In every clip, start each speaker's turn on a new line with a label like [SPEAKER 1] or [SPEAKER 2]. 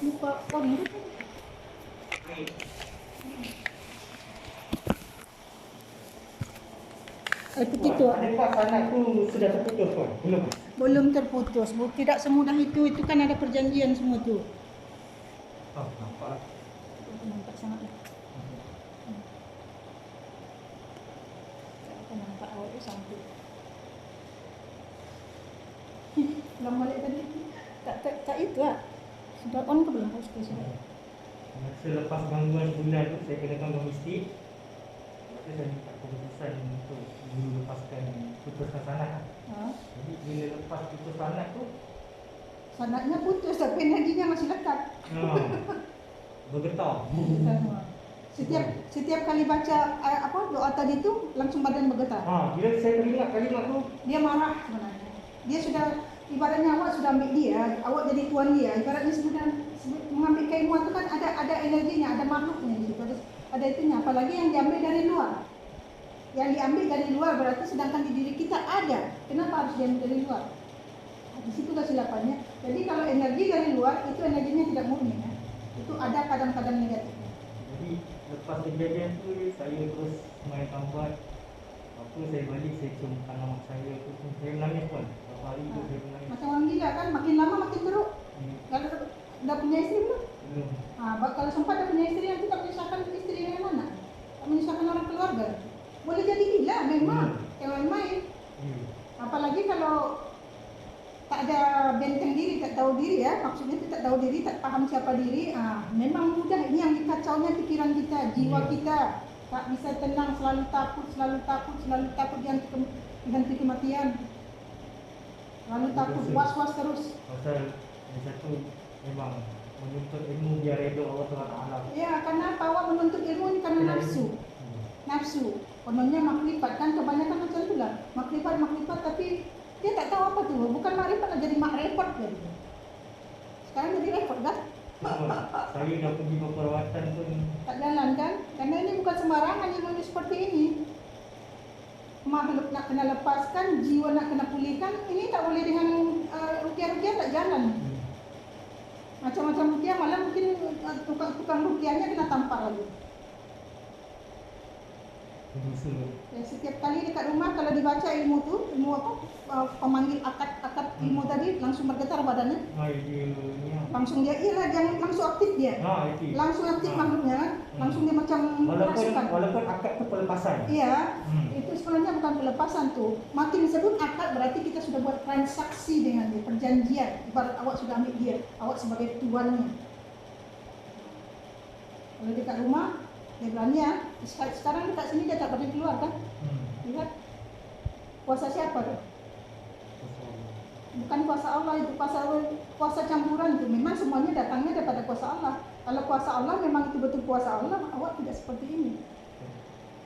[SPEAKER 1] Muka orang tu. Begitu.
[SPEAKER 2] Adakah sanak tu sudah terputus kan? Belum.
[SPEAKER 1] Belum terputus. Tidak semudah itu. Itu kan ada perjanjian semua tu.
[SPEAKER 2] Oh, nampak.
[SPEAKER 1] Nampak sangat. Nampak awak tu sampai. Pulang balik tadi. Tak itu lah. Sudah on ke belum?
[SPEAKER 2] Selepas gangguan sebulan tu saya kena gangguan mistik. Lepas tu saya minta keputusan untuk dulu putuskan sanak. Jadi bila lepas putus sanak tu,
[SPEAKER 1] sanaknya putus tapi energinya masih lekat.
[SPEAKER 2] bergetar.
[SPEAKER 1] Setiap kali baca doa tadi tu langsung badan bergetar.
[SPEAKER 2] Bila saya teringat kalimat tu,
[SPEAKER 1] dia marah sebenarnya. Dia sudah ibaratnya awak sudah ambil dia, awak jadi tuan dia. Ibaratnya sebenarnya mengambil keilmuan itu kan ada energinya, ada makhluknya di situ. Ada itunya, apalagi yang diambil dari luar. Yang diambil dari luar berarti sedangkan di diri kita ada. Kenapa harus diambil dari luar? Di situ kesilapannya. Jadi kalau energi dari luar itu energinya tidak murni ya. Itu ada kadang-kadang negatif.
[SPEAKER 2] Jadi lepas kejadian tu saya terus main gambar. Apa saya balik saya ciumkan anak saya tu, saya menangis pun. Beberapa hari tu saya menangis.
[SPEAKER 1] Macam orang gila kan, makin lama makin teruk. Kalau dah punya isteri belum?
[SPEAKER 2] Belum.
[SPEAKER 1] Kalau sempat dah punya isteri, nanti tak menyusahkan isteri dengan anak, tak menyusahkan orang keluarga. Boleh jadi gila memang, jangan main. Apalagi kalau tak ada benteng diri, tak tahu diri ya, maksudnya itu tak tahu diri, tak paham siapa diri. Memang mudah. Ini yang dikacaunya pikiran kita, jiwa kita. Tak bisa tenang, selalu takut dihanti kematian. Selalu takut, was-was terus.
[SPEAKER 2] Pasal yang satu memang menuntut ilmu biar redha Allah Taala.
[SPEAKER 1] Ya, karena awak menuntut ilmu ini karena nafsu. Nafsu. Kononnya makrifat kan kebanyakan macam itulah. Makrifat tapi dia tak tahu apa tu. Bukan makrifat lah, jadi makrifat jadi. Sekarang jadi repot kan?
[SPEAKER 2] Saya dah pergi perawatan pun
[SPEAKER 1] tak jalan kan? Karena ini bukan sembarangan ilmu seperti ini. Makhluk nak kena lepaskan, jiwa nak kena pulihkan, ini tak boleh dengan rukiah-rukiah tak jalan. Macam-macam rukiah, malah mungkin tukang rukiahnya kena tampar lagi. Ya, setiap kali dekat rumah kalau dibaca ilmu tu, ilmu apa? Pemanggil akad ilmu tadi langsung bergetar badannya. Langsung dia langsung aktif dia. Langsung aktif makhluknya kan. Langsung dia macam
[SPEAKER 2] walaupun akad tu pelepasan.
[SPEAKER 1] Iya, itu sebenarnya bukan pelepasan tuh. Makin disebut akad berarti kita sudah buat transaksi dengan dia, perjanjian. Ibarat awak sudah ambil dia, awak sebagai tuannya. Kalau dekat rumah dia berani ya. Sekarang dekat sini dia tak berani keluar kan? Lihat. Kuasa siapa tuh? Bukan kuasa Allah, itu kuasa campuran itu. Memang semuanya datangnya daripada kuasa Allah. Kalau kuasa Allah memang itu betul kuasa Allah, awak tidak seperti ini.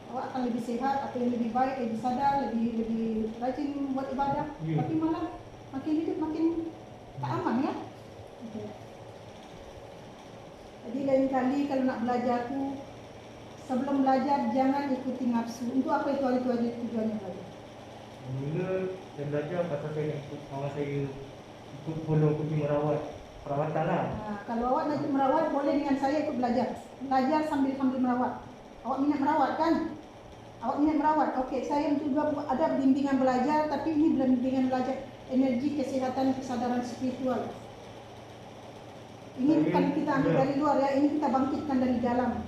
[SPEAKER 1] Awak akan lebih sehat, atau lebih baik, lebih sadar, lebih rajin buat ibadah. Tapi malah makin hidup makin tak aman ya. Jadi lain kali kalau nak belajar tu, sebelum belajar jangan ikuti nafsu. Untuk apa itu ada tujuannya belajar?
[SPEAKER 2] Mula saya belajar pasal saya nak ikut kawan saya ikut follow pergi merawat perawatan lah.
[SPEAKER 1] Kalau awak nak ikut merawat boleh dengan saya ikut belajar. Belajar sambil merawat. Awak minat merawat kan? Awak minat merawat. Okey, saya juga ada bimbingan belajar, tapi ini bimbingan belajar energi, kesehatan, kesadaran spiritual. Ini bukan kita ambil dari luar ya, ini kita bangkitkan dari dalam.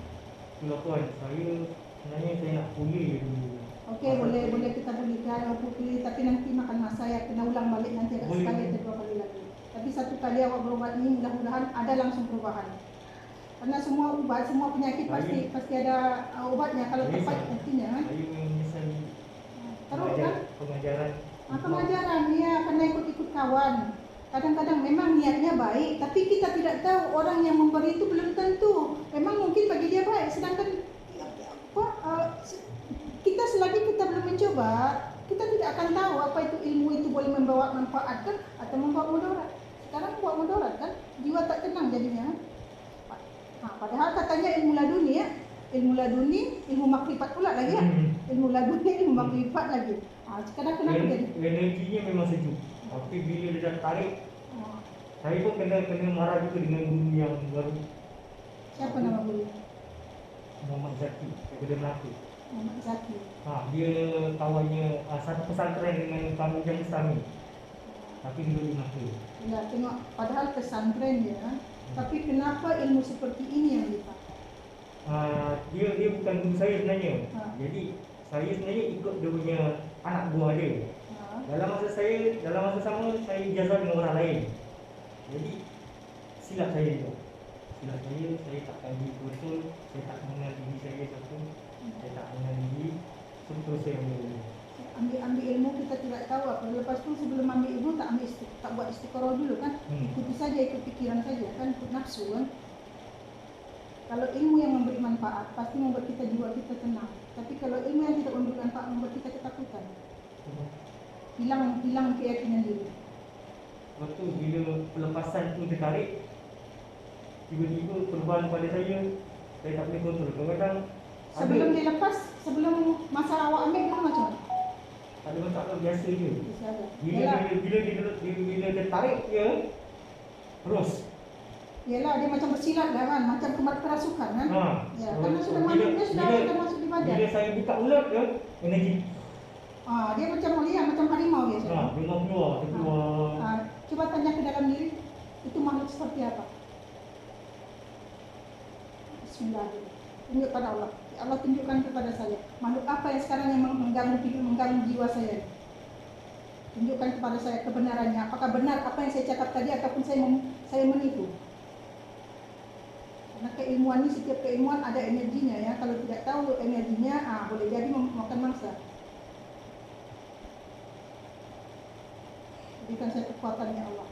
[SPEAKER 2] Itulah tuan, sebenarnya saya nak pulih dulu.
[SPEAKER 1] Okey, boleh kita pulihkan, tapi nanti makan masa ya, kena ulang balik nanti agak sekali atau dua kali lagi. Tapi satu kali awak berubat ini mudah-mudahan ada langsung perubahan. Karena semua ubat, semua penyakit pasti ada ubatnya kalau tepat artinya kan.
[SPEAKER 2] Saya menyesal
[SPEAKER 1] Terus kan?
[SPEAKER 2] Pengajaran
[SPEAKER 1] Ya, kena ikut-ikut kawan. Kadang-kadang memang niatnya baik, tapi kita tidak tahu orang yang memberi itu belum tentu. Memang mungkin bagi dia baik, sedangkan kita selagi kita belum mencoba, kita tidak akan tahu apa itu ilmu itu boleh membawa manfaat kan atau membawa mudarat. Sekarang buat mudarat kan, jiwa tak tenang jadinya. Padahal katanya ilmu laduni ya, ilmu makrifat pula lagi ya. Ilmu laduni, ilmu makrifat lagi. Sekarang kenapa jadi?
[SPEAKER 2] Energinya memang sejuk, tapi bila dia dah tarik
[SPEAKER 1] Oh.
[SPEAKER 2] Saya pun kena marah juga dengan guru yang baru,
[SPEAKER 1] Siapa nama guru?
[SPEAKER 2] Muhammad Zaki daripada Melaka.
[SPEAKER 1] Muhammad Zaki.
[SPEAKER 2] Dia kawannya satu pesantren dengan kami yang Islami, tapi dia di Melaka.
[SPEAKER 1] Ya, tengok padahal pesantren dia, tapi kenapa ilmu seperti ini yang dipakai?
[SPEAKER 2] Dia bukan guru saya sebenarnya. Jadi saya sebenarnya ikut dia punya anak buah dia. Dalam masa sama saya ijazah dengan orang lain. Jadi silap saya juga. Saya tak kaji betul, saya tak mengenal diri saya satu, saya tak mengenal diri, terus saya
[SPEAKER 1] ambil ilmu kita tidak tahu apa. Lepas tu sebelum ambil ilmu tak buat istiqoroh dulu kan? Ikuti saja, ikut pikiran saja kan, ikut nafsu kan. Kalau ilmu yang memberi manfaat pasti membuat kita jiwa kita tenang. Tapi kalau ilmu yang tidak memberi manfaat membuat kita ketakutan, hilang keyakinan diri.
[SPEAKER 2] Waktu bila pelepasan tu tertarik, tiba-tiba perubahan pada saya tak boleh kontrol. Kadang-kadang
[SPEAKER 1] sebelum dia lepas, sebelum masa awak ambil dulu macam mana?
[SPEAKER 2] Tak ada masalah, biasa je. Bila dia tarik dia terus.
[SPEAKER 1] Yalah, dia macam bersilat lah kan, macam kerasukan kan? Ya, karena sudah masuk di badan.
[SPEAKER 2] Bila saya buka mulut dia, energi.
[SPEAKER 1] Dia macam lihat macam harimau dia.
[SPEAKER 2] Dia mau keluar.
[SPEAKER 1] Coba tanya ke dalam diri, itu makhluk seperti apa? Bismillahirrahmanirrahim. Tunjuk pada Allah. Allah tunjukkan kepada saya makhluk apa yang sekarang yang mengganggu jiwa saya. Tunjukkan kepada saya kebenarannya. Apakah benar apa yang saya cakap tadi ataupun saya menipu? Karena keilmuan ini, setiap keilmuan ada energinya ya. Kalau tidak tahu energinya, boleh jadi memakan mangsa. Berikan saya kekuatannya Allah.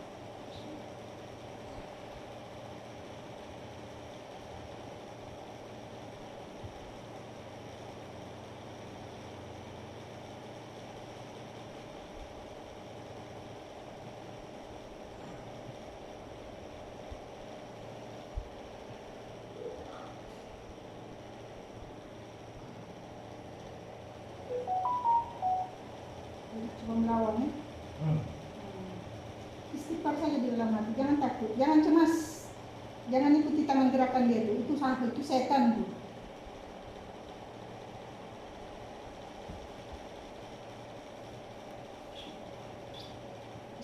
[SPEAKER 1] Coba melawan ya. Istighfar saja di dalam hati, jangan takut, jangan cemas, jangan ikuti tangan gerakan dia itu setan itu.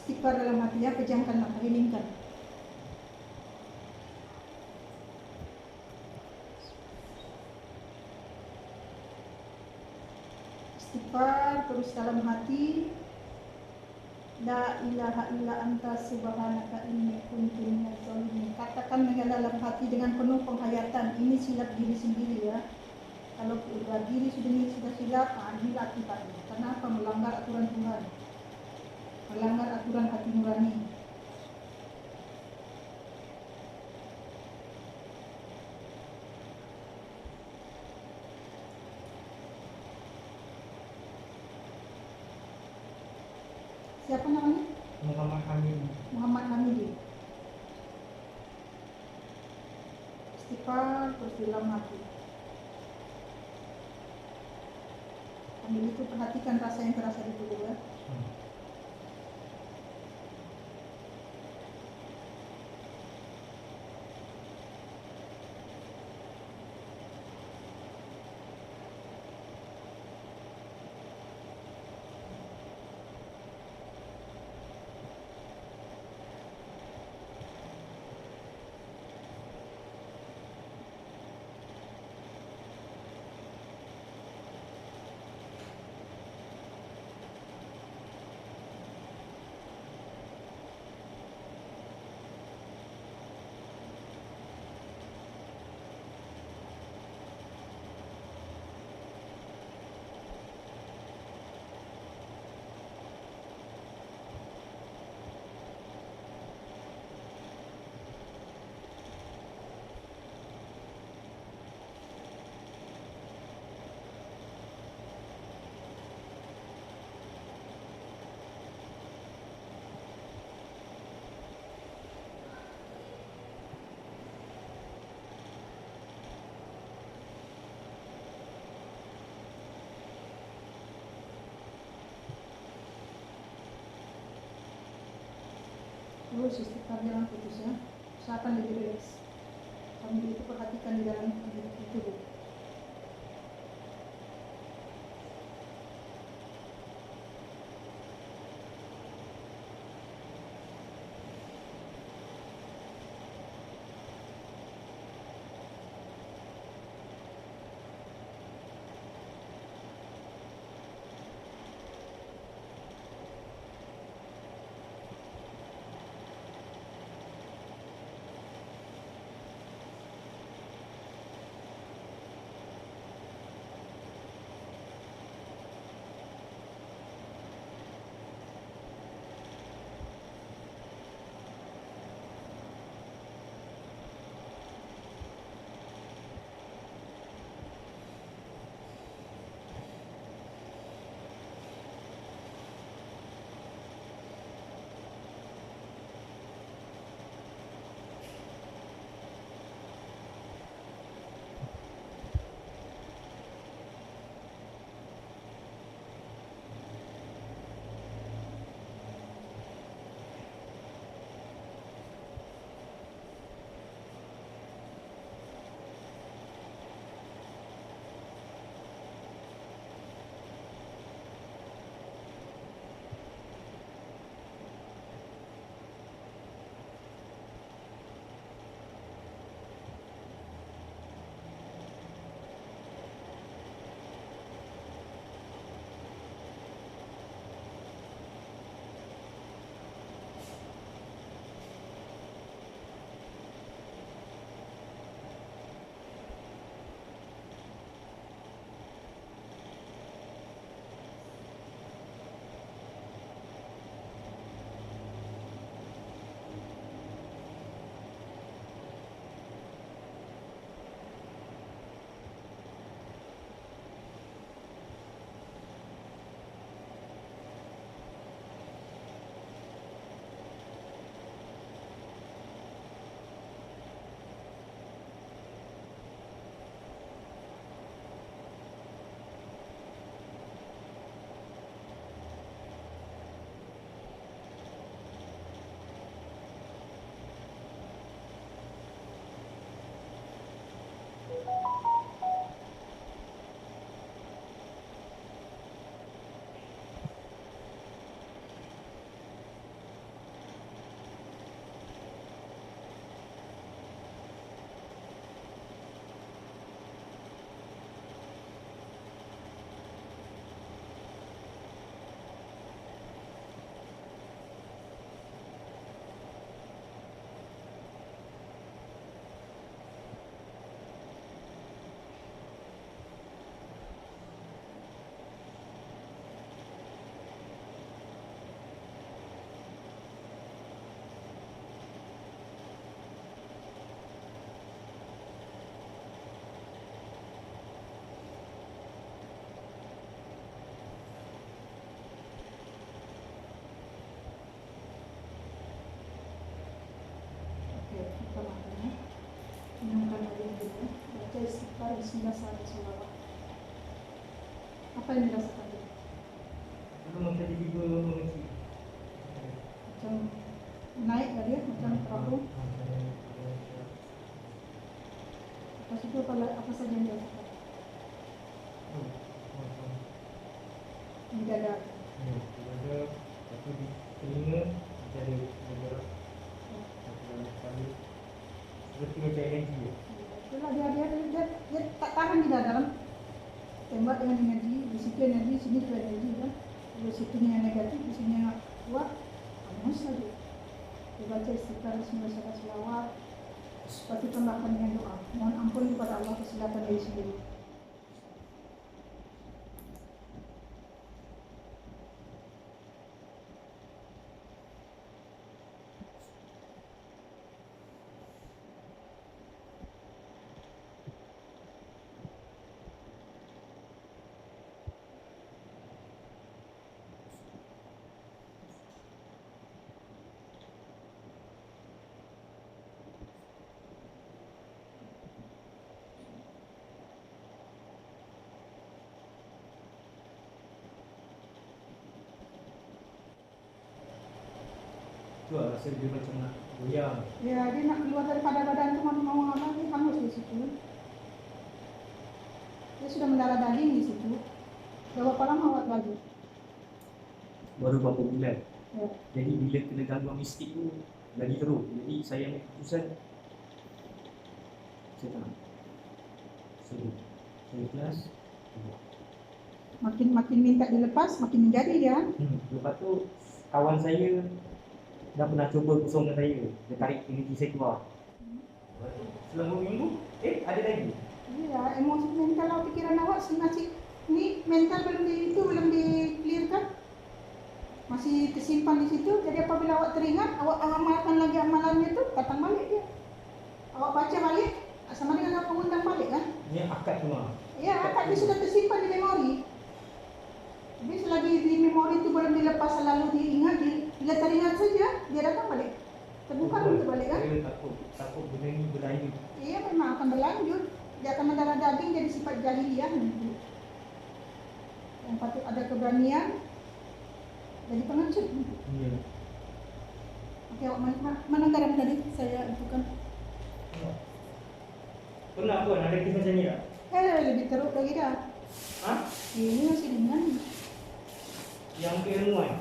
[SPEAKER 1] Istighfar dalam hati ya, pejamkan mata, heningkan. Istighfar terus dalam hati. La ilaha illa anta subhanaka inni kuntu minadz zalimin. Katakan dengan dalam hati dengan penuh penghayatan. Ini silap diri sendiri ya. Kalau diri sudah silap, inilah akibatnya. Kenapa? Melanggar aturan Tuhan, melanggar aturan hati nurani. Siapa namanya? Muhammad Hamidi. Istighfar terus dalam hati. Sambil itu perhatikan rasa yang terasa di tubuh ya. Terus istighfar, jangan putus ya. Usahakan lebih rileks. Sambil itu perhatikan di dalam tubuh. Baca istighfar, bismillah, salam salawat. Apa yang dirasakan itu?
[SPEAKER 2] Itu macam tiba mengunci.
[SPEAKER 1] Macam naik tadi ya, macam perahu. Lepas itu apa saja yang dirasakan? Di dada.
[SPEAKER 2] Di dada, satu di telinga, ada bergerak. Seperti macam energi.
[SPEAKER 1] Itulah dia tak tahan di dalam. Tembak dengan energi, di situ energi, sini juga energi kan. Di situ yang negatif, di sini yang kuat, hangus saja. Dibaca istighfar, bismillah, salam salawat. Seperti tambahkan dengan doa. Mohon ampun kepada Allah kesilapan diri sendiri.
[SPEAKER 2] Tu lah rasa dia macam nak goyang.
[SPEAKER 1] Ya, dia nak keluar daripada badan tu mau apa dia hangus di situ. Dia sudah mendarah daging di situ. Dah berapa lama awak belajar?
[SPEAKER 2] Baru berapa bulan.
[SPEAKER 1] Ya.
[SPEAKER 2] Jadi bila kena gangguan mistik tu lagi teruk. Jadi saya ambil keputusan saya tak nak. Saya ikhlas.
[SPEAKER 1] Makin minta dilepas, makin menjadi dia.
[SPEAKER 2] Lepas tu kawan saya dah pernah cuba kosongkan saya. Dia tarik energi saya keluar. Lepas tu selama minggu, ada lagi.
[SPEAKER 1] Iya, emosi mental atau pikiran awak masih ni mental belum di clearkan. Masih tersimpan di situ. Jadi apabila awak teringat, awak amalkan lagi amalannya tu, datang balik dia. Awak baca balik, sama dengan awak mengundang balik kan?
[SPEAKER 2] Ini akad semua.
[SPEAKER 1] Ya, akad dia sudah tersimpan di memori. Jadi selagi di memori itu belum dilepas, selalu diingat, bila teringat saja, dia datang balik. Terbuka untuk balik kan?
[SPEAKER 2] Saya takut benda ni berlanjut.
[SPEAKER 1] Iya, memang akan berlanjut. Dia akan mendarah daging jadi sifat jahiliyah nanti. Yang patut ada keberanian, jadi pengecut.
[SPEAKER 2] Ya.
[SPEAKER 1] Oke, awak mana garam tadi? Saya itu kan.
[SPEAKER 2] Pernah pun ada kisah macam ni tak?
[SPEAKER 1] Lebih teruk lagi dah.
[SPEAKER 2] Hah?
[SPEAKER 1] Ini masih dengan
[SPEAKER 2] Yang keilmuan?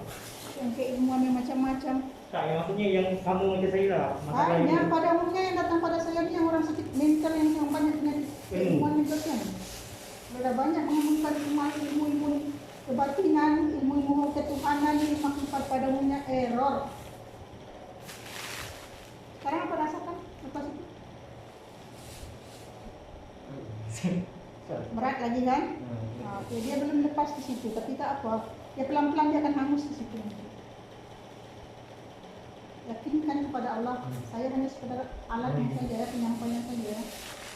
[SPEAKER 1] yang keilmuan yang macam-macam.
[SPEAKER 2] Tak, yang maksudnya yang sama macam saya lah. Masalah
[SPEAKER 1] Banyak
[SPEAKER 2] itu.
[SPEAKER 1] pada umumnya yang datang pada saya ni yang orang sakit mental yang banyak penyakit keilmuan mental kan. Sudah banyak mengemukakan ilmu-ilmu kebatinan, ilmu-ilmu ketuhanan ini makin pada umumnya error. Sekarang apa rasakan lepas itu? Berat lagi kan? Oke, dia belum lepas di situ, tapi tak apa. Ya pelan-pelan dia akan hangus di situ. Yakinkan kepada Allah. Saya hanya sekedar alatnya saja, penyampaian saja.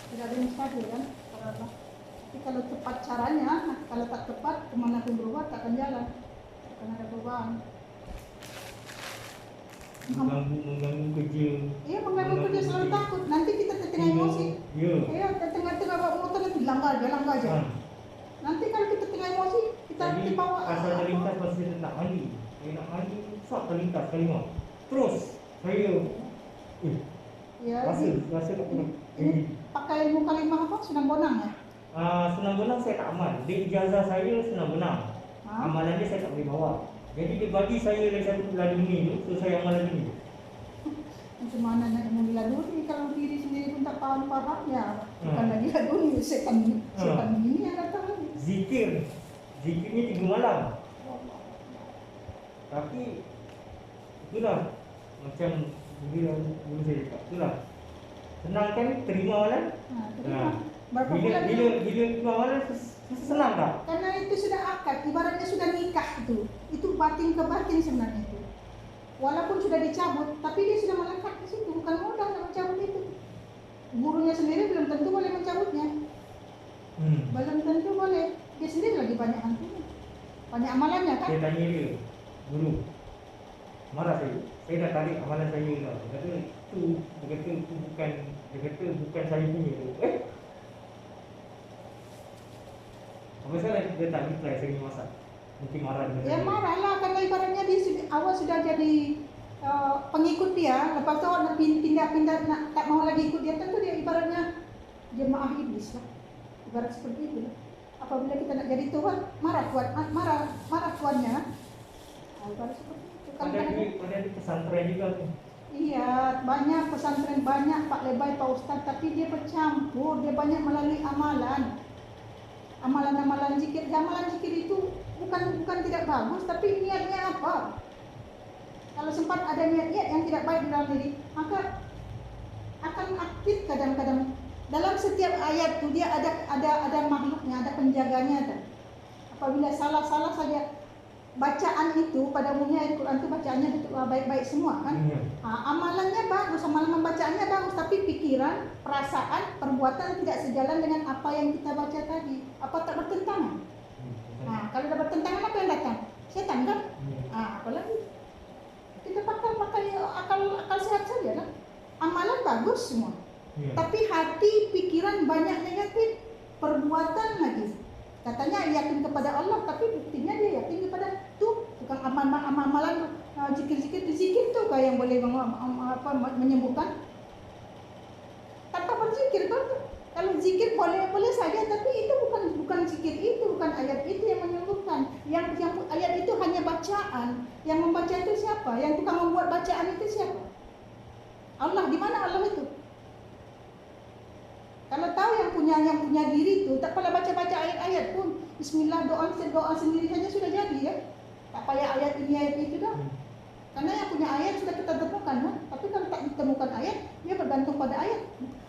[SPEAKER 1] Tidak ada mustahil kan kepada Allah. Tapi kalau tepat caranya, kalau tak tepat, kemana pun berubah tak akan jalan. Tak akan ada perubahan.
[SPEAKER 2] Mengganggu kerja.
[SPEAKER 1] Iya, mengganggu kerja selalu takut. Nanti kita tertengah emosi.
[SPEAKER 2] Ya.
[SPEAKER 1] Iya, tengah-tengah bawa motor nanti langgar aja. Nanti kalau kita tengah emosi, kita
[SPEAKER 2] Jadi
[SPEAKER 1] dibawa.
[SPEAKER 2] asal terlintas masa saya nak mandi. Saya nak mandi, sok terlintas kalimah. Terus saya
[SPEAKER 1] Ya,
[SPEAKER 2] rasa tak pernah.
[SPEAKER 1] ini pakai ilmu kalimah apa? Sunang bonang ya?
[SPEAKER 2] Senang benang saya tak amal. Dia ijazah saya senang benang. Amalan dia saya tak boleh bawa. Jadi dia bagi saya lagi satu laduni tu, so saya amal laduni tu.
[SPEAKER 1] Macam mana nak ilmu laduni kalau diri sendiri pun tak faham ya? Bukan lagi laduni, setan ini yang datang lagi.
[SPEAKER 2] Zikirnya 3 malam. Tapi itulah macam dulu saya cakap, itulah senang kan terima amalan.
[SPEAKER 1] Berapa bulan?
[SPEAKER 2] Bila terima amalan senang tak?
[SPEAKER 1] Karena itu sudah akad, ibaratnya sudah nikah itu batin ke batin sebenarnya itu. Walaupun sudah dicabut, tapi dia sudah melekat di situ, bukan mudah nak mencabut itu. Gurunya sendiri belum tentu boleh mencabutnya. Belum tentu boleh. Dia sendiri lagi banyak hantunya, banyak amalannya kan?
[SPEAKER 2] Saya tanya dia, guru, marah saya dah tarik amalan saya lah. Dia kata itu bukan saya punya tu. Apa salah dia tak reply saya ni masak? Mungkin marah dengan
[SPEAKER 1] Ya marahlah, karena ibaratnya dia awal sudah jadi pengikut dia, lepas tu awak nak pindah tak mau lagi ikut dia, tentu dia ibaratnya jemaah iblis lah. Ibarat seperti itu lah. Apabila kita nak jadi Tuhan, marah tuannya. Ibarat seperti itu.
[SPEAKER 2] Pada di pesantren juga tu.
[SPEAKER 1] Iya, banyak pesantren, banyak Pak Lebay, Pak Ustaz, tapi dia bercampur, dia banyak melalui amalan. Amalan-amalan zikir. Amalan zikir itu bukan tidak bagus, tapi niatnya apa? Kalau sempat ada niat-niat yang tidak baik di dalam diri, maka akan aktif kadang-kadang. Dalam setiap ayat itu dia ada makhluknya, ada penjaganya. Apabila salah saja bacaan itu, pada umumnya ayat Quran itu bacaannya baik-baik semua kan? Amalannya bagus, amalan membacaannya bagus, tapi pikiran, perasaan, perbuatan tidak sejalan dengan apa yang kita baca tadi. Apa tak bertentangan? Kalau ada bertentangan, apa yang datang? Setan kan? Apalagi kita pakai akal sehat saja lah. Amalan bagus semua, tapi hati, pikiran banyak negatif, perbuatan lagi. Katanya yakin kepada Allah, tapi buktinya dia yakin kepada tukang amalan Zikir-zikir, zikir tuh kayak yang boleh menyembuhkan tanpa berzikir kan? Kalau zikir boleh saja, tapi itu bukan zikir, itu bukan ayat itu yang menyembuhkan. Yang ayat itu hanya bacaan. Yang membaca itu siapa? Yang tukang membuat bacaan itu siapa? Allah. Di mana Allah itu? Kalau tahu yang punya diri itu, tak payah baca ayat-ayat pun. Bismillah, doa sendiri saja sudah jadi ya. Tak payah ayat ini ayat itu dah. Karena yang punya ayat sudah kita temukan, kan? Tapi kalau tak ditemukan ayat, dia bergantung pada ayat.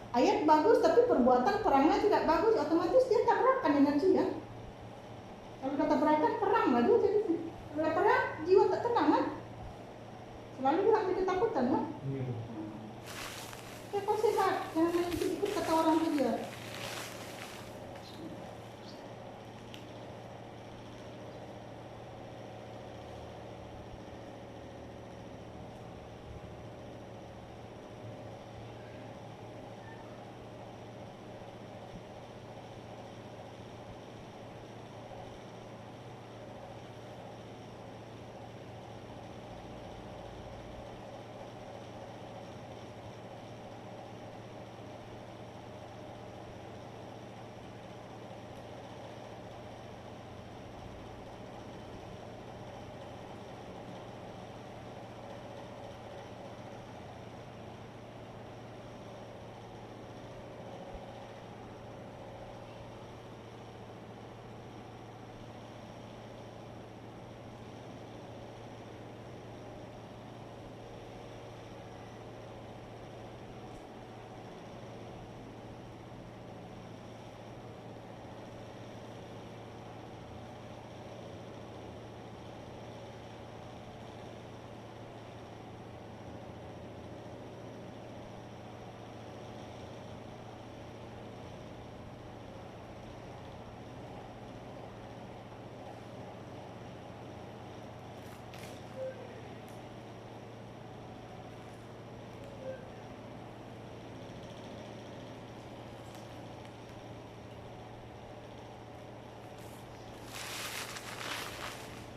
[SPEAKER 1] Ayat bagus, tapi perbuatan perangnya tidak bagus, otomatis dia tabrakan energi ya. Kalau kata tabrakan, perang lah dia jadi. Kalau perang, jiwa tak tenang kan? Selalu dia ambil ketakutan kan? Ya kau sehat, jangan main ikut kata orang saja.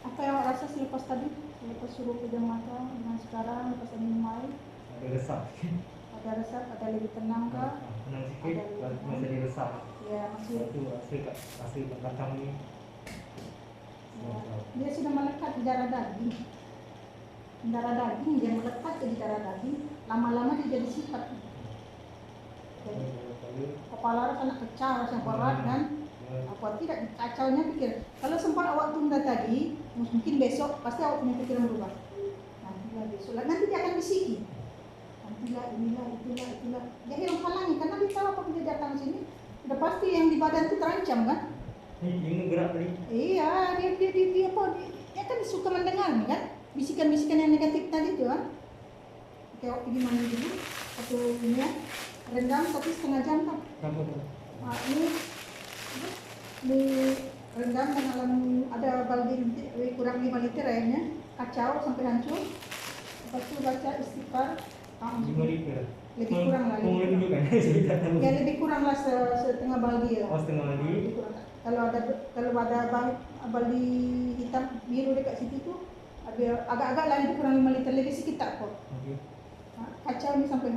[SPEAKER 1] Apa yang awak rasa selepas tadi? Selepas suruh pejam mata dengan sekarang, lepas minum air?
[SPEAKER 2] Ada resap.
[SPEAKER 1] Ada resap, ada lebih tenang kah?
[SPEAKER 2] Tenang sikit, masih diresap.
[SPEAKER 1] Ya, masih.
[SPEAKER 2] Itu rasa kat belakang ni.
[SPEAKER 1] Ya. Dia sudah melekat di darah daging. Darah daging dia melekat di darah daging, lama-lama dia jadi sifat. Jadi, kepala rasa nak pecah, rasa berat kan? Apa tidak kacaunya pikir. Kalau sempat awak tunda tadi, mungkin besok pasti awak punya pikiran berubah. Nantilah besok, nanti dia akan bisiki. Nantilah inilah itulah. Dia yang halangi karena dia tahu apa dia datang sini. Sudah pasti yang di badan itu terancam kan?
[SPEAKER 2] Ini gerak tadi.
[SPEAKER 1] Iya, dia apa? Dia kan suka mendengar kan? Bisikan-bisikan yang negatif tadi tu kan? Oke, awak pergi mandi dulu. Satu ini ya, rendam tapi setengah jam kan? Ini rendam dalam ada baldi kurang 5 liter airnya, kacau sampai hancur. Lepas itu baca istighfar
[SPEAKER 2] 5 liter.
[SPEAKER 1] lebih kurang lah.
[SPEAKER 2] Lebih juga kan?
[SPEAKER 1] Ya lebih kurang lah setengah baldi lah.
[SPEAKER 2] Oh, setengah baldi.
[SPEAKER 1] Kalau ada baldi hitam biru dekat situ tu agak-agak lah lebih kurang 5 liter lebih sikit tak kok.
[SPEAKER 2] Okay.
[SPEAKER 1] Kacau ni sampai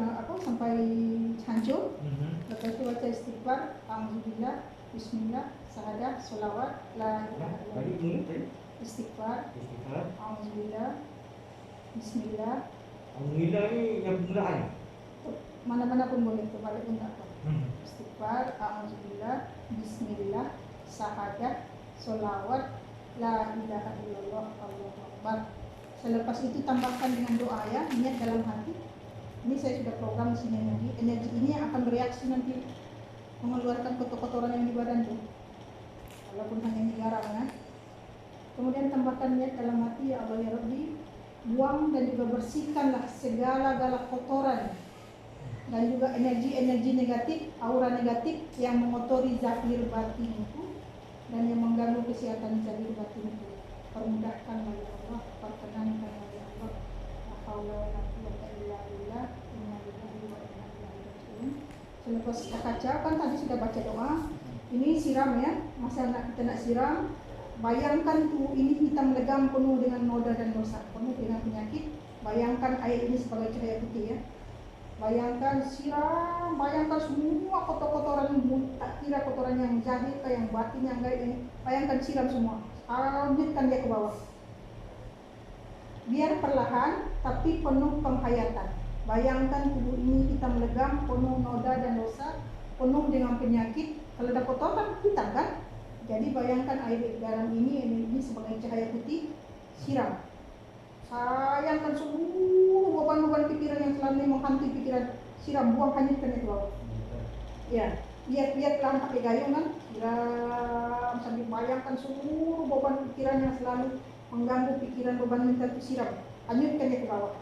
[SPEAKER 1] hancur. Lepas itu baca istighfar, alhamdulillah, bismillah, syahadah, solawat, la ilaha illallah. Istighfar, alhamdulillah, bismillah.
[SPEAKER 2] Alhamdulillah ni yang permulaan.
[SPEAKER 1] Mana-mana pun boleh, terbalik pun tak apa. Istighfar, alhamdulillah, bismillah, syahadah, solawat, la ilaha illallah, Allahu akbar. Selepas itu tambahkan dengan doa ya, niat dalam hati. Ini saya sudah program di sini energi. Energi ini akan bereaksi nanti mengeluarkan kotoran yang di badan tuh. Walaupun hanya digarang ya. Kemudian tambahkan niat dalam hati, ya Allah ya Rabbi, buang dan juga bersihkanlah segala-gala kotoran dan juga energi-energi negatif, aura negatif yang mengotori zahir batin itu dan yang mengganggu kesehatan zahir batin itu. Permudahkanlah ya Allah, perkenankanlah ya Allah. La haula wa la quwwata illa billah. Inna lillahi wa inna ilaihi raji'un. Selepas kacau kan tadi sudah baca doa. Ini siram ya, masa kita nak siram. Bayangkan tubuh ini hitam legam, penuh dengan noda dan dosa, penuh dengan penyakit. Bayangkan air ini sebagai cahaya putih ya. Bayangkan siram, bayangkan semua kotoran, tak kira kotoran yang zahir ke yang batin yang gaib ini. Bayangkan siram semua, lanjutkan dia ke bawah. Biar perlahan tapi penuh penghayatan. Bayangkan tubuh ini hitam legam, penuh noda dan dosa, penuh dengan penyakit. Kalau ada kotoran hitam kan? Jadi bayangkan air garam ini sebagai cahaya putih, siram. Sayangkan seluruh beban-beban pikiran yang selama ini menghantui pikiran, siram, buang, hanyutkan itu bawah. Ya, lihat pakai gayung kan, siram sambil bayangkan seluruh beban pikiran yang selalu mengganggu pikiran, beban mental itu siram, hanyutkan itu ke bawah.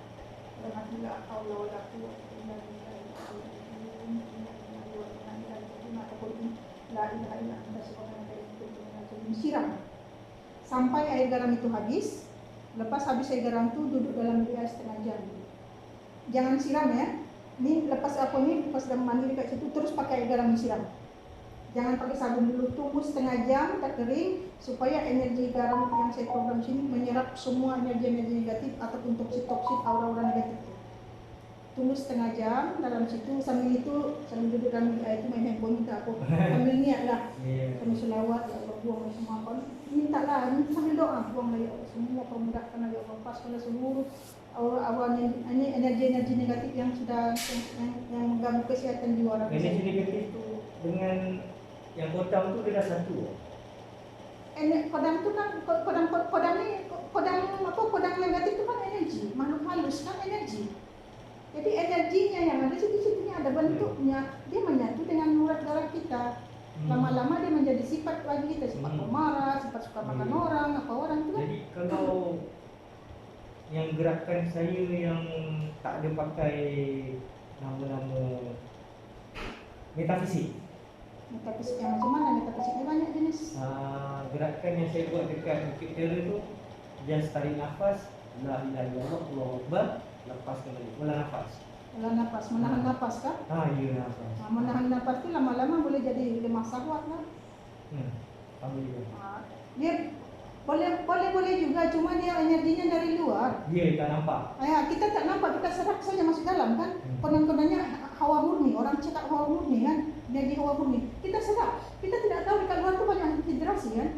[SPEAKER 1] Siram sampai air garam itu habis. Lepas habis air garam itu duduk dalam air setengah jam. Jangan siram ya. Ini lepas lepas mandi dekat situ terus pakai air garam disiram. Jangan pakai sabun dulu, tunggu setengah jam tak kering supaya energi garam yang saya program sini menyerap semua energi-energi negatif ataupun toksit-toksit aura-aura negatif. Tunggu setengah jam dalam situ, sambil duduk dalam air itu main handphone, minta aku sambil niat lah, kami selawat ya Allah, buang semua apa, minta lah, sambil doa, buang lah ya Allah, semua kau mudahkan lah ya Allah, lepaskanlah seluruh aura ini energi-energi negatif yang sudah yang mengganggu kesehatan jiwa orang.
[SPEAKER 2] Energi negatif itu dengan yang kodam itu beda satu.
[SPEAKER 1] Kodam itu kan kodam negatif itu kan energi, makhluk halus kan energi. Jadi energinya yang ada situ-situnya ada bentuknya, dia menyatu dengan urat darah kita. Lama-lama dia menjadi sifat bagi kita, sifat pemarah, sifat suka makan orang, apa orang itu kan.
[SPEAKER 2] Jadi kalau yang gerakan saya yang tak ada pakai nama-nama metafisik.
[SPEAKER 1] Metafisik yang macam mana? Metafisik ini banyak jenis.
[SPEAKER 2] Gerakan yang saya buat dekat Bukit Tera itu, just tarik nafas, la ilaha illallah, Allahu Akbar, lepas kembali, ulang nafas.
[SPEAKER 1] Ulang nafas, menahan nafas kan?
[SPEAKER 2] Iya nafas.
[SPEAKER 1] Menahan nafas itu lama-lama boleh jadi lemah syahwat kan?
[SPEAKER 2] Alhamdulillah.
[SPEAKER 1] Dia boleh juga, cuma dia energinya dari luar.
[SPEAKER 2] Dia tak nampak.
[SPEAKER 1] Kita tak nampak, kita serap saja masuk dalam kan? Konon-kononnya hawa murni, orang cakap hawa murni kan? Energi hawa murni. Kita serap, kita tidak tahu dekat luar itu banyak hidrasi kan?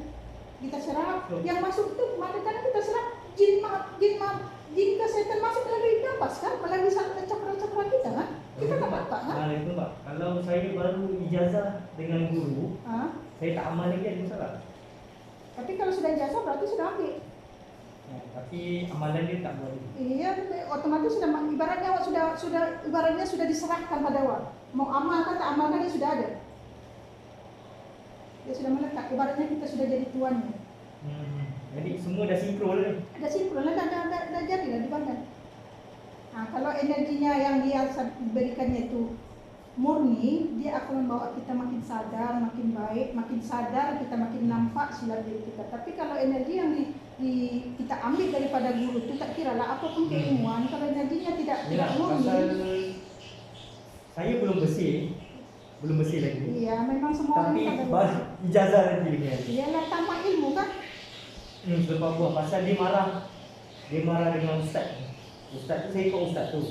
[SPEAKER 1] Kita serap, yang masuk itu mana kita serap jin kesehatan masuk melalui nafas kan, melalui cakra-cakra kita kan, kita tak nampak kan.
[SPEAKER 2] Itu Mbak, kalau saya baru ijazah dengan guru, saya tak amal lagi ada masalah.
[SPEAKER 1] Tapi kalau sudah ijazah berarti sudah ambil.
[SPEAKER 2] Tapi amalan dia tak boleh.
[SPEAKER 1] Iya, otomatis sudah, ibaratnya awak ibaratnya sudah diserahkan pada awak. Mau amalkan tak amalkan dia sudah ada. Dia sudah melekat, ibaratnya kita sudah jadi tuannya.
[SPEAKER 2] Jadi semua dah sinkron lah.
[SPEAKER 1] Ada sinkron lah, dah jadi lah di badan. Kalau energinya yang dia berikannya itu murni, dia akan membawa kita makin sadar, makin baik, makin sadar, kita makin nampak silap diri kita. Tapi kalau energi yang kita ambil daripada guru itu, tak kira lah apapun keilmuan, kalau energinya tidak murni. Saya
[SPEAKER 2] belum bersih lagi.
[SPEAKER 1] Iya, memang semua
[SPEAKER 2] tapi
[SPEAKER 1] orang pada
[SPEAKER 2] ijazah lagi dengan.
[SPEAKER 1] Iyalah, tambah ilmu kan.
[SPEAKER 2] Sebab buah pasal dia marah dengan ustaz. Ustaz tu saya ikut ustaz tu.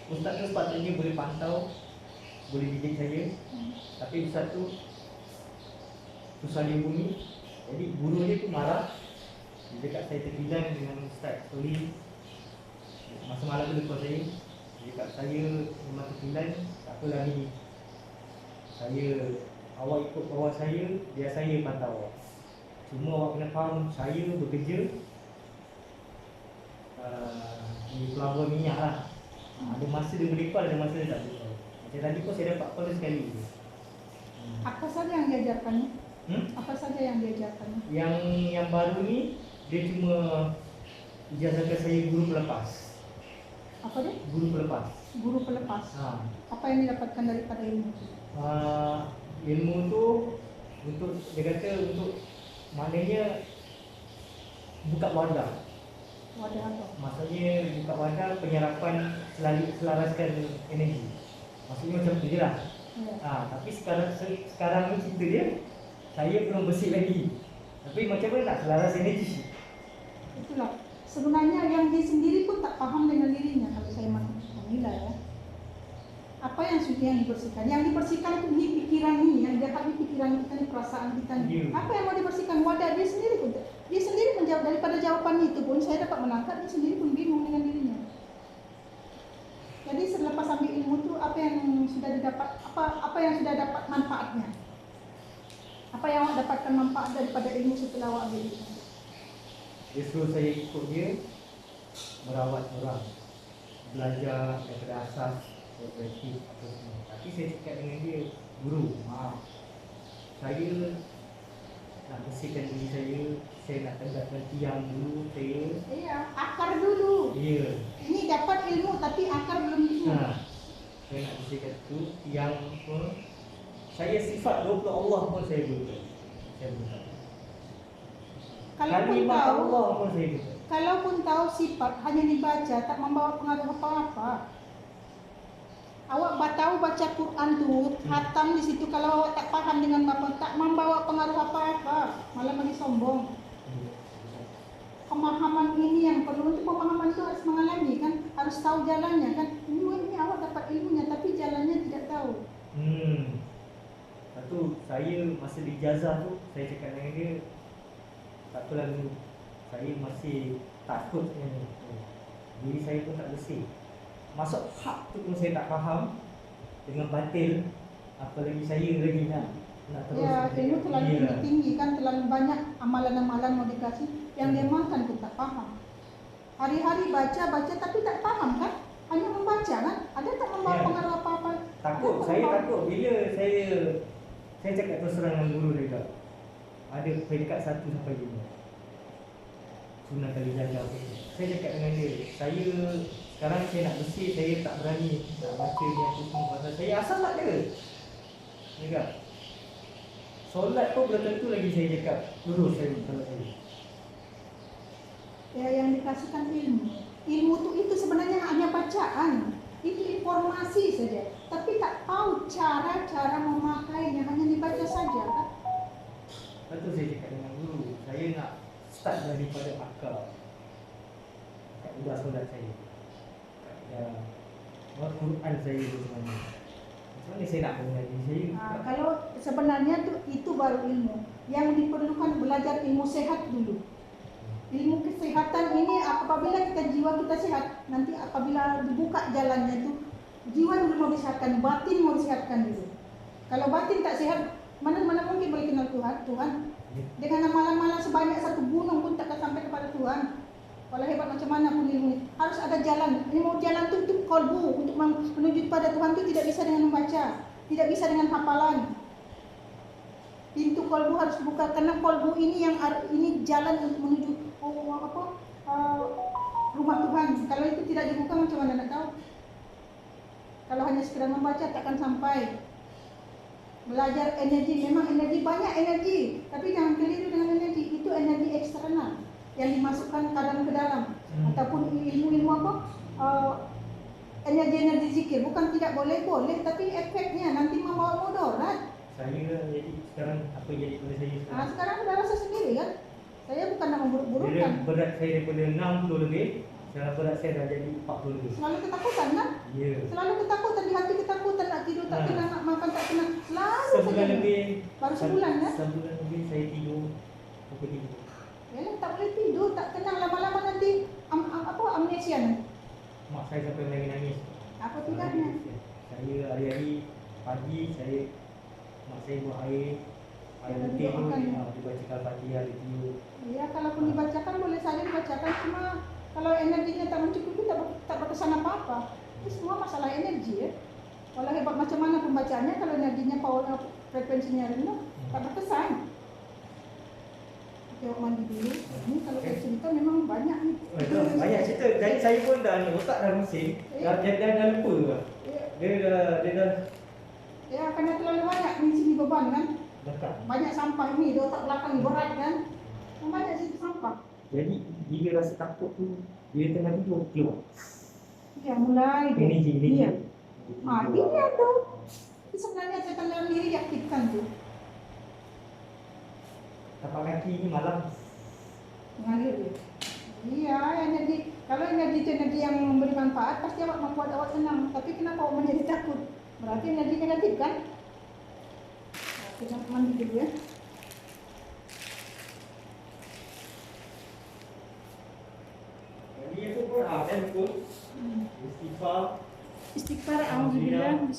[SPEAKER 2] Ustaz tu sepatutnya boleh pantau, boleh didik saya. Tapi ustaz tu susah dia bumi. Jadi guru dia tu marah. Dia dekat saya terbilang dengan ustaz Toli. Masa malam tu dekat saya. Dia dekat saya memang terbilang. Tak apalah ni, awak ikut bawah saya, biar saya pantau awak. Cuma awak kena faham, saya bekerja di pelabuhan minyak lah. Ada masa dia boleh call, ada masa dia tak boleh call. Macam tadi pun saya dapat call sekali.
[SPEAKER 1] Apa saja yang diajarkannya? Apa saja yang diajarkannya?
[SPEAKER 2] Yang baru ni, dia cuma ijazahkan saya guru pelepas.
[SPEAKER 1] Apa dia?
[SPEAKER 2] Guru pelepas.
[SPEAKER 1] Guru pelepas. Apa yang didapatkan daripada ilmu itu?
[SPEAKER 2] Ilmu tu untuk, dia kata untuk, maknanya buka wadah.
[SPEAKER 1] Wadah apa?
[SPEAKER 2] Maksudnya buka wadah penyerapan, selaraskan energi. Maksudnya macam tu je lah.
[SPEAKER 1] Ya.
[SPEAKER 2] Tapi sekarang ni cerita dia, saya belum bersih lagi. Tapi macam mana nak selaras energi?
[SPEAKER 1] Itulah. Sebenarnya yang dia sendiri pun tak paham dengan dirinya kalau saya menilai ya. Apa yang sudah yang dibersihkan? Yang dibersihkan itu ni pikiran ni, yang jahat ni pikiran kita ni, perasaan kita ni. Apa yang mau dibersihkan? Wadah dia sendiri pun. Dia sendiri menjawab daripada jawapan itu pun saya dapat menangkap dia sendiri pun bingung dengan dirinya. Jadi selepas ambil ilmu tu apa yang sudah didapat, apa yang sudah dapat manfaatnya? Apa yang awak dapatkan manfaat daripada ilmu setelah awak ambil ilmu?
[SPEAKER 2] Dia suruh saya ikut dia merawat orang, belajar daripada asas, praktis apa semua. Tapi saya cakap dengan dia, guru, maaf, saya nak bersihkan diri saya nak tegakkan tiang dulu saya.
[SPEAKER 1] Iya, akar dulu.
[SPEAKER 2] Ya.
[SPEAKER 1] Ini dapat ilmu tapi akar belum itu.
[SPEAKER 2] Saya nak bersihkan tu tiang pun. Saya sifat 20 Allah pun saya buta. Saya buta.
[SPEAKER 1] Kalaupun
[SPEAKER 2] Kalimat
[SPEAKER 1] tahu,
[SPEAKER 2] Allah pun saya buta.
[SPEAKER 1] kalaupun tahu sifat hanya dibaca tak membawa pengaruh apa-apa. Awak tahu baca Quran tu, khatam di situ kalau awak tak faham dengan apa tak membawa pengaruh apa-apa, malah lagi sombong. Pemahaman ini yang perlu, untuk pemahaman itu harus mengalami kan, harus tahu jalannya kan. Ini awak dapat ilmunya tapi jalannya tidak tahu.
[SPEAKER 2] Satu, saya masa di ijazah tu saya cakap dengan dia, tak apalah dulu, saya masih takut dengan ni. Diri saya pun tak bersih. Masuk hak tu pun saya tak faham, dengan batil, apalagi saya lagi nak terus.
[SPEAKER 1] Ya, ilmu terlalu tinggi kan, terlalu banyak amalan-amalan mau dikasih yang dia makan pun tak faham. Hari-hari baca tapi tak faham kan? Hanya membaca kan? Ada tak membawa pengaruh apa-apa?
[SPEAKER 2] Takut, saya takut bila saya cakap terus terang dengan guru dia kak. Ada peringkat 1 sampai 5. Sunnah kali jaga apa tu. Saya cakap dengan dia, sekarang saya nak bersih, saya tak berani nak baca ni apa semua pasal saya asal tak ada. Ya kak. Solat pun belum tentu lagi saya cakap lurus saya solat saya.
[SPEAKER 1] Ya, yang dikasihkan ilmu. Ilmu itu sebenarnya hanya bacaan. Itu informasi saja. Tapi tak tahu cara memakainya, hanya dibaca saja kan?
[SPEAKER 2] Betul saya cakap dengan guru, saya nak start daripada akal. Kat budak solat saya. Al-Quran saya macam mana? Macam mana saya nak mengaji saya?
[SPEAKER 1] Kalau sebenarnya itu baru ilmu. Yang diperlukan belajar ilmu sehat dulu. Ilmu kesehatan ini apabila jiwa kita sehat, nanti apabila dibuka jalannya itu, jiwa dulu mau disehatkan, batin mau disehatkan dulu. Kalau batin tak sehat, mana mungkin boleh kenal Tuhan? Dengan amalan-amalan sebanyak 1 gunung pun tak akan sampai kepada Tuhan. Walau hebat macam mana pun ilmu, harus ada jalan. Ini mau jalan tu untuk kolbu, untuk menuju kepada Tuhan tu tidak bisa dengan membaca, tidak bisa dengan hafalan. Pintu kolbu harus dibuka, karena kolbu ini jalan untuk menuju rumah Tuhan. Kalau itu tidak dibuka macam mana nak tahu? Kalau hanya sekedar membaca tak akan sampai. Belajar energi, memang energi, banyak energi, tapi jangan keliru dengan energi. Itu energi eksternal yang dimasukkan kadang ke dalam, ataupun ilmu-ilmu energi zikir. Bukan tidak boleh, tapi efeknya nanti membawa mudarat.
[SPEAKER 2] Saya jadi sekarang apa jadi pada saya sekarang?
[SPEAKER 1] Sekarang sudah rasa sendiri kan? Saya bukan nak memburuk-burukkan.
[SPEAKER 2] Berat saya daripada 60 lebih, sekarang berat saya dah jadi 40 lebih.
[SPEAKER 1] Selalu ketakutan kan?
[SPEAKER 2] Ya.
[SPEAKER 1] Selalu ketakutan, di hati ketakutan, nak tidur tak tenang, nak makan tak tenang. Selalu
[SPEAKER 2] Sebulan
[SPEAKER 1] saja.
[SPEAKER 2] lebih.
[SPEAKER 1] Baru sebulan kan?
[SPEAKER 2] Sebulan lebih saya tidur pukul 3.
[SPEAKER 1] Yalah, tak boleh tidur, tak tenang, lama-lama nanti amnesia nanti.
[SPEAKER 2] Mak saya sampai menangis-nangis.
[SPEAKER 1] Apa tidaknya?
[SPEAKER 2] Saya hari-hari pagi mak saya buat air putih tu, dibacakan Fatihah, dia tidur.
[SPEAKER 1] Ya, kalaupun dibacakan boleh saja dibacakan, cuma kalau energinya tak mencukupi tak berkesan apa-apa. Itu semua masalah energi ya. Walau hebat macam mana pembacaannya, kalau energinya frekuensinya rendah, tak berkesan. Oke, mandi dulu. Ini kalau saya cerita memang banyak nih.
[SPEAKER 2] Banyak cerita. Jadi saya pun dah otak dah pusing. Dah lupa. Dia dah
[SPEAKER 1] Ya, karena terlalu banyak di sini beban kan.
[SPEAKER 2] dekat.
[SPEAKER 1] Banyak sampah ini, di otak belakang ni berat kan. Banyak situ sampah.
[SPEAKER 2] Jadi bila rasa takut tu, dia tengah tidur keluar.
[SPEAKER 1] Ya, mulai deh.
[SPEAKER 2] Energi.
[SPEAKER 1] Iya. Ini ada. Itu sebenarnya setan dalam diri diaktifkan tuh.
[SPEAKER 2] tapak kaki ini malam
[SPEAKER 1] Mengalir dia. Iya, energi. Kalau energi itu energi yang memberi manfaat, pasti awak membuat awak senang. Tapi kenapa awak menjadi takut? Berarti energi negatif kan? Nah, kita mandi dulu ya.
[SPEAKER 2] jadi itu pun ada itu istighfar
[SPEAKER 1] Istighfar, alhamdulillah.